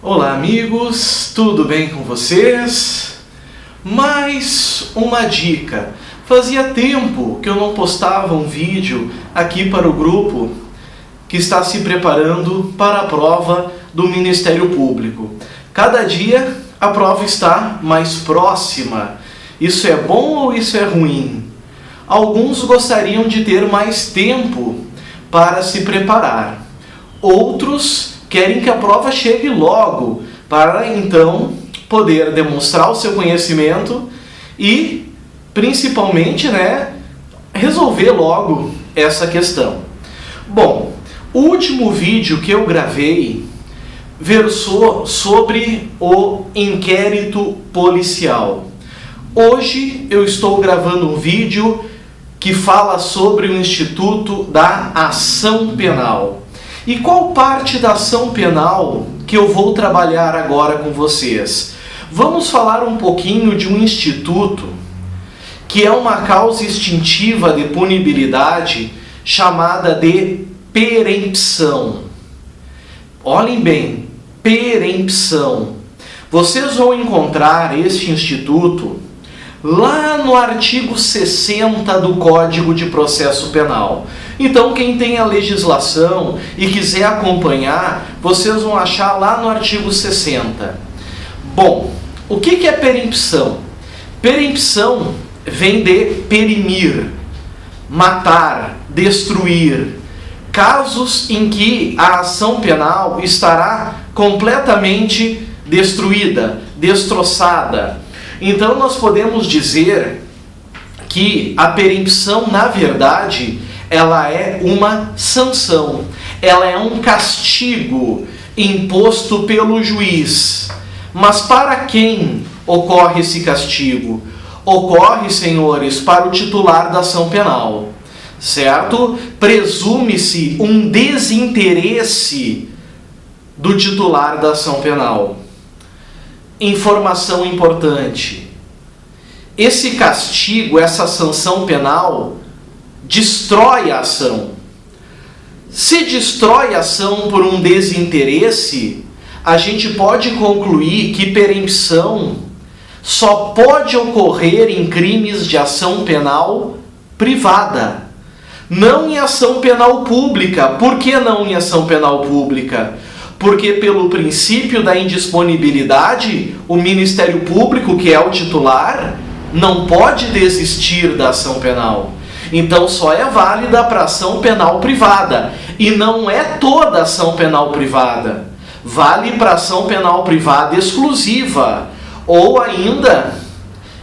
Olá amigos, tudo bem com vocês? Mais uma dica. Fazia tempo que eu não postava um vídeo aqui para o grupo que está se preparando para a prova do Ministério Público. Cada dia a prova está mais próxima. Isso é bom ou isso é ruim? Alguns gostariam de ter mais tempo para se preparar. Outros querem que a prova chegue logo, para então poder demonstrar o seu conhecimento e, principalmente, resolver logo essa questão. Bom, o último vídeo que eu gravei versou sobre o inquérito policial. Hoje eu estou gravando um vídeo que fala sobre o Instituto da Ação Penal. E qual parte da ação penal que eu vou trabalhar agora com vocês? Vamos falar um pouquinho de um instituto que é uma causa extintiva de punibilidade chamada de perempção. Olhem bem, perempção. Vocês vão encontrar este instituto lá no artigo 60 do Código de Processo Penal. Então, quem tem a legislação e quiser acompanhar, vocês vão achar lá no artigo 60. Bom, o que é perempção? Perempção vem de perimir, matar, destruir. Casos em que a ação penal estará completamente destruída, destroçada. Então, nós podemos dizer que a perempção, na verdade, ela é uma sanção, ela é um castigo imposto pelo juiz. Mas para quem ocorre esse castigo? Ocorre, senhores, para o titular da ação penal, certo? Presume-se um desinteresse do titular da ação penal. Informação importante: esse castigo, essa sanção penal, destrói a ação. Se destrói a ação por um desinteresse, a gente pode concluir que perempção só pode ocorrer em crimes de ação penal privada, não em ação penal pública. Por que não em ação penal pública? Porque pelo princípio da indisponibilidade, o Ministério Público, que é o titular, não pode desistir da ação penal. Então só é válida para ação penal privada. E não é toda ação penal privada. Vale para ação penal privada exclusiva. Ou ainda,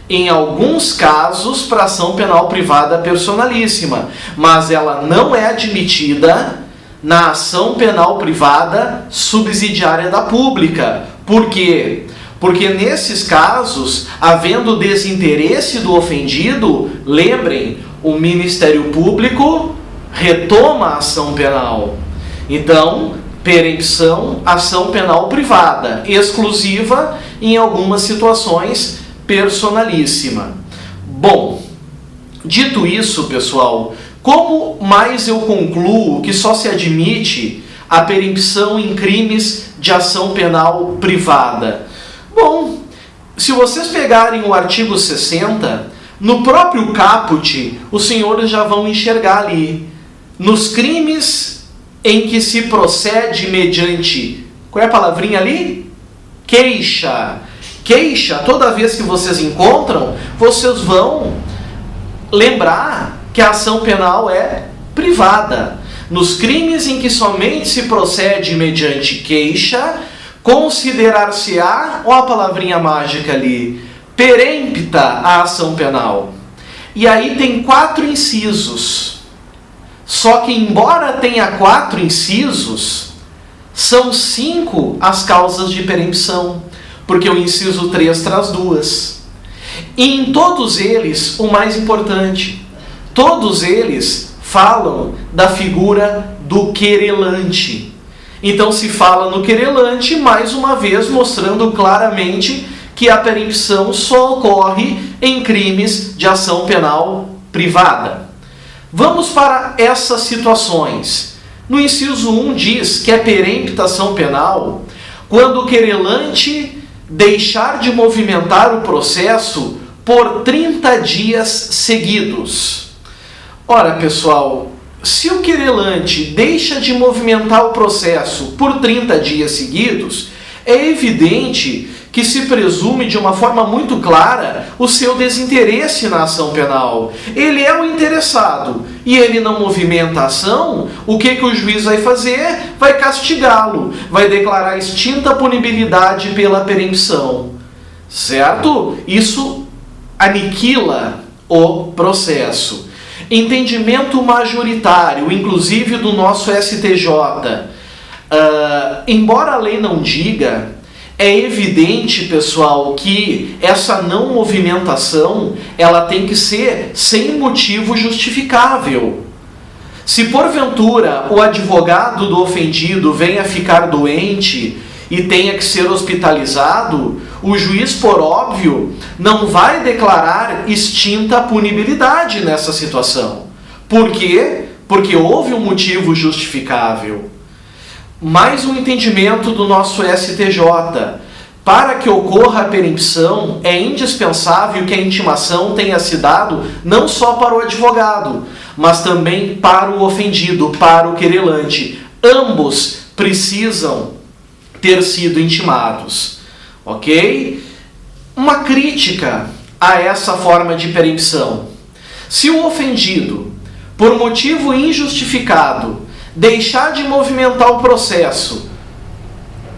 em alguns casos, para ação penal privada personalíssima. Mas ela não é admitida na ação penal privada subsidiária da pública. Por quê? Porque nesses casos, havendo desinteresse do ofendido, lembrem, o Ministério Público retoma a ação penal. Então, perempção, ação penal privada, exclusiva, em algumas situações, personalíssima. Bom, dito isso, pessoal, como mais eu concluo que só se admite a perempção em crimes de ação penal privada? Bom, se vocês pegarem o artigo 60, no próprio caput, os senhores já vão enxergar ali. Nos crimes em que se procede mediante... Qual é a palavrinha ali? Queixa. Queixa, toda vez que vocês encontram, vocês vão lembrar que a ação penal é privada. Nos crimes em que somente se procede mediante queixa, considerar-se-á, ó a palavrinha mágica ali, perempta a ação penal. E aí tem 4 incisos. Só que embora tenha 4 incisos, são 5 as causas de perempção, porque o inciso 3 traz 2. E em todos eles, o mais importante, todos eles falam da figura do querelante. Então se fala no querelante, mais uma vez mostrando claramente que a perempção só ocorre em crimes de ação penal privada. Vamos para essas situações. No inciso 1 diz que é perempta ação penal quando o querelante deixar de movimentar o processo por 30 dias seguidos. Ora, pessoal, se o querelante deixa de movimentar o processo por 30 dias seguidos, é evidente que se presume de uma forma muito clara o seu desinteresse na ação penal. Ele é o interessado e ele não movimenta a ação, o que o juiz vai fazer? Vai castigá-lo, vai declarar extinta a punibilidade pela perempção, certo? Isso aniquila o processo. Entendimento majoritário, inclusive do nosso STJ. Embora a lei não diga, é evidente, pessoal, que essa não movimentação ela tem que ser sem motivo justificável. Se porventura o advogado do ofendido venha ficar doente e tenha que ser hospitalizado, o juiz, por óbvio, não vai declarar extinta a punibilidade nessa situação. Por quê? Porque houve um motivo justificável. Mais um entendimento do nosso STJ. Para que ocorra a perempção, é indispensável que a intimação tenha se dado não só para o advogado, mas também para o ofendido, para o querelante. Ambos precisam ter sido intimados. Ok? Uma crítica a essa forma de perempção. Se o ofendido, por motivo injustificado, deixar de movimentar o processo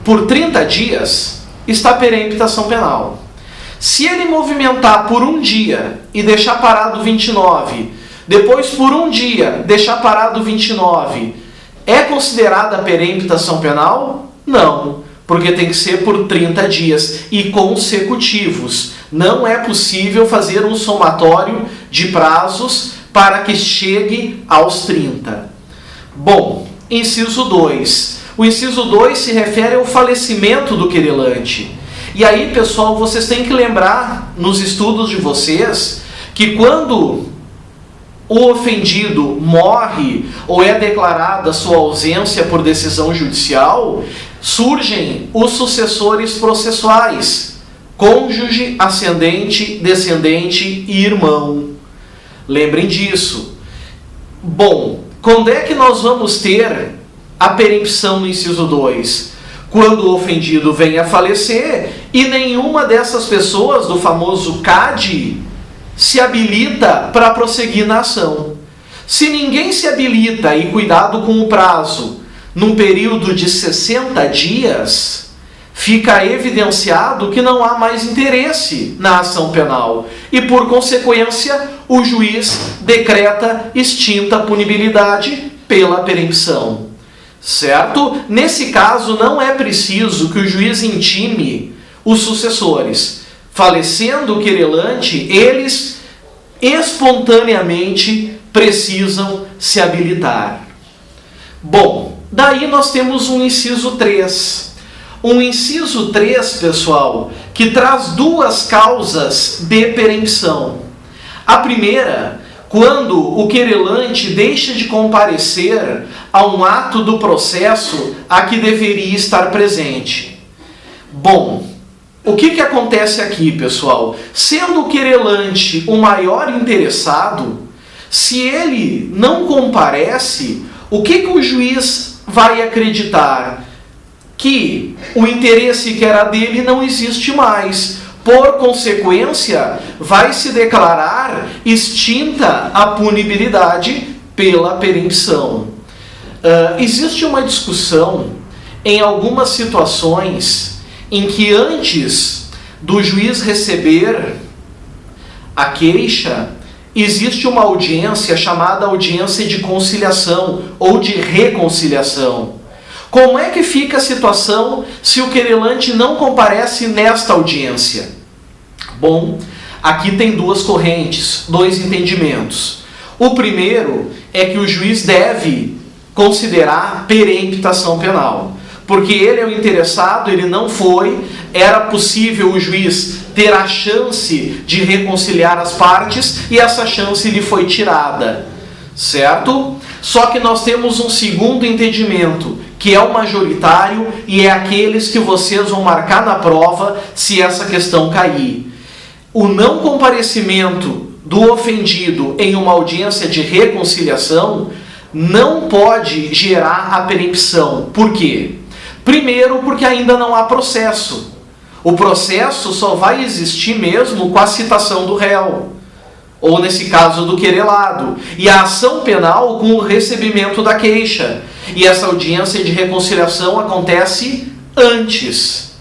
por 30 dias, está perempta a ação penal. Se ele movimentar por um dia e deixar parado 29, depois por um dia deixar parado 29, é considerada perempta a ação penal? Não, porque tem que ser por 30 dias e consecutivos. Não é possível fazer um somatório de prazos para que chegue aos 30. Bom, inciso 2. O inciso 2 se refere ao falecimento do querelante. E aí, pessoal, vocês têm que lembrar, nos estudos de vocês, que quando o ofendido morre ou é declarada sua ausência por decisão judicial, surgem os sucessores processuais: cônjuge, ascendente, descendente e irmão. Lembrem disso. Bom, quando é que nós vamos ter a perempção no inciso 2? Quando o ofendido vem a falecer e nenhuma dessas pessoas, do famoso CAD, se habilita para prosseguir na ação. Se ninguém se habilita, e cuidado com o prazo, num período de 60 dias, fica evidenciado que não há mais interesse na ação penal. E, por consequência, o juiz decreta extinta a punibilidade pela perempção. Certo? Nesse caso, não é preciso que o juiz intime os sucessores. Falecendo o querelante, eles espontaneamente precisam se habilitar. Bom, daí nós temos um inciso 3. Um inciso 3, pessoal, que traz duas causas de perempção. A primeira, quando o querelante deixa de comparecer a um ato do processo a que deveria estar presente. Bom, o que acontece aqui, pessoal? Sendo o querelante o maior interessado, se ele não comparece, o que o juiz vai acreditar? Que o interesse que era dele não existe mais. Por consequência, vai se declarar extinta a punibilidade pela perempção. Existe uma discussão em algumas situações em que antes do juiz receber a queixa, existe uma audiência chamada audiência de conciliação ou de reconciliação. Como é que fica a situação se o querelante não comparece nesta audiência? Bom, aqui tem duas correntes, dois entendimentos. O primeiro é que o juiz deve considerar perempta ação penal, porque ele é o interessado, ele não foi, era possível o juiz ter a chance de reconciliar as partes e essa chance lhe foi tirada, certo? Só que nós temos um segundo entendimento, que é o majoritário e é aqueles que vocês vão marcar na prova se essa questão cair. O não comparecimento do ofendido em uma audiência de reconciliação não pode gerar a perempção. Por quê? Primeiro, porque ainda não há processo. O processo só vai existir mesmo com a citação do réu, ou nesse caso do querelado, e a ação penal com o recebimento da queixa. E essa audiência de reconciliação acontece antes.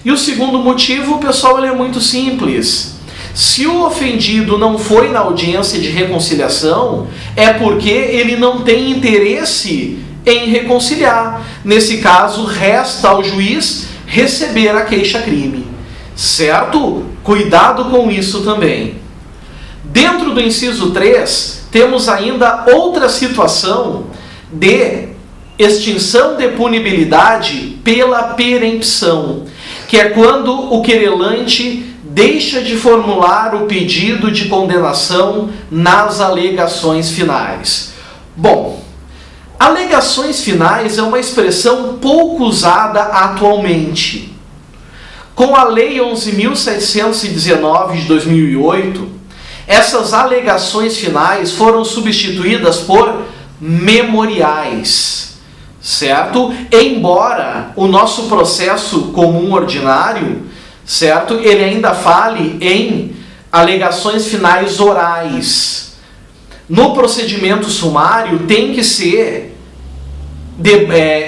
E o segundo motivo, pessoal, ele é muito simples. Se o ofendido não foi na audiência de reconciliação, é porque ele não tem interesse em reconciliar. Nesse caso, resta ao juiz receber a queixa-crime. Certo? Cuidado com isso também. Dentro do inciso 3, temos ainda outra situação de extinção de punibilidade pela perempção, que é quando o querelante deixa de formular o pedido de condenação nas alegações finais. Bom, alegações finais é uma expressão pouco usada atualmente. Com a Lei 11.719 de 2008, essas alegações finais foram substituídas por memoriais, certo? Embora o nosso processo comum ordinário, certo, ele ainda fale em alegações finais orais. No procedimento sumário tem que ser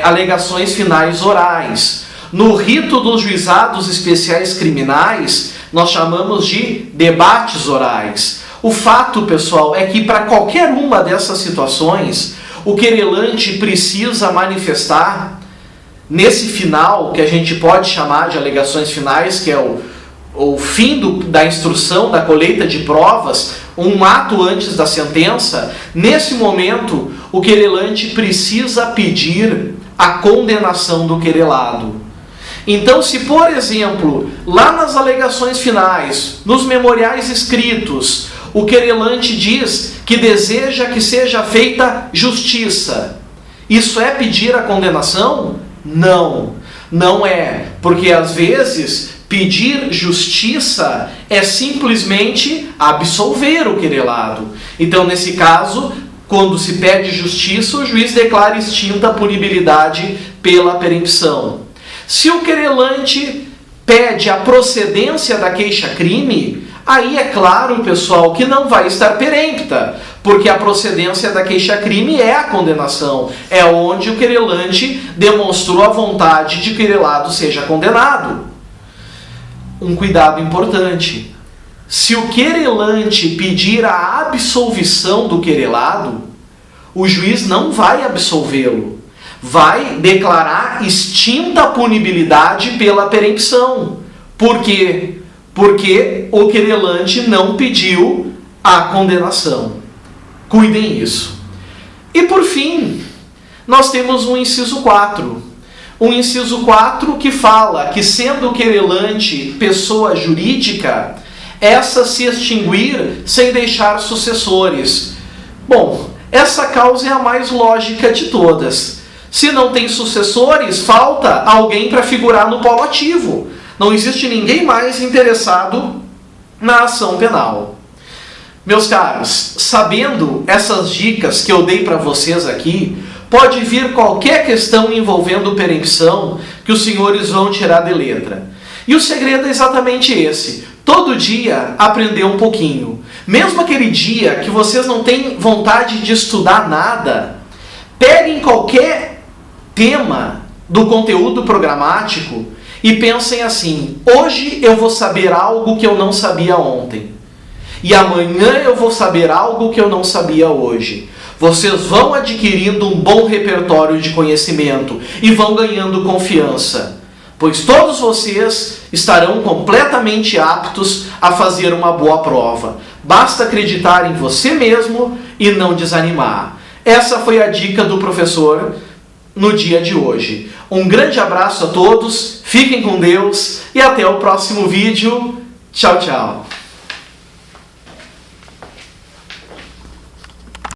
alegações finais orais. No rito dos juizados especiais criminais, nós chamamos de debates orais. O fato, pessoal, é que para qualquer uma dessas situações, o querelante precisa manifestar, nesse final, que a gente pode chamar de alegações finais, que é o fim da instrução, da colheita de provas, um ato antes da sentença, nesse momento, o querelante precisa pedir a condenação do querelado. Então, se, por exemplo, lá nas alegações finais, nos memoriais escritos, o querelante diz que deseja que seja feita justiça, isso é pedir a condenação? Não, não é, porque às vezes pedir justiça é simplesmente absolver o querelado. Então, nesse caso, quando se pede justiça, o juiz declara extinta a punibilidade pela perempção. Se o querelante pede a procedência da queixa-crime, aí é claro, pessoal, que não vai estar perempta, porque a procedência da queixa-crime é a condenação, é onde o querelante demonstrou a vontade de que o querelado seja condenado. Um cuidado importante: se o querelante pedir a absolvição do querelado, o juiz não vai absolvê-lo, vai declarar extinta a punibilidade pela perempção. Por quê? Porque o querelante não pediu a condenação. Cuidem isso. E por fim, nós temos um inciso 4. Um inciso 4 que fala que, sendo o querelante pessoa jurídica, essa se extinguir sem deixar sucessores. Bom, essa causa é a mais lógica de todas. Se não tem sucessores, falta alguém para figurar no polo ativo. Não existe ninguém mais interessado na ação penal. Meus caros, sabendo essas dicas que eu dei para vocês aqui, pode vir qualquer questão envolvendo perempção que os senhores vão tirar de letra. E o segredo é exatamente esse: todo dia aprender um pouquinho. Mesmo aquele dia que vocês não têm vontade de estudar nada, peguem qualquer tema do conteúdo programático e pensem assim: hoje eu vou saber algo que eu não sabia ontem. E amanhã eu vou saber algo que eu não sabia hoje. Vocês vão adquirindo um bom repertório de conhecimento e vão ganhando confiança, pois todos vocês estarão completamente aptos a fazer uma boa prova. Basta acreditar em você mesmo e não desanimar. Essa foi a dica do professor no dia de hoje. Um grande abraço a todos, fiquem com Deus e até o próximo vídeo. Tchau, tchau.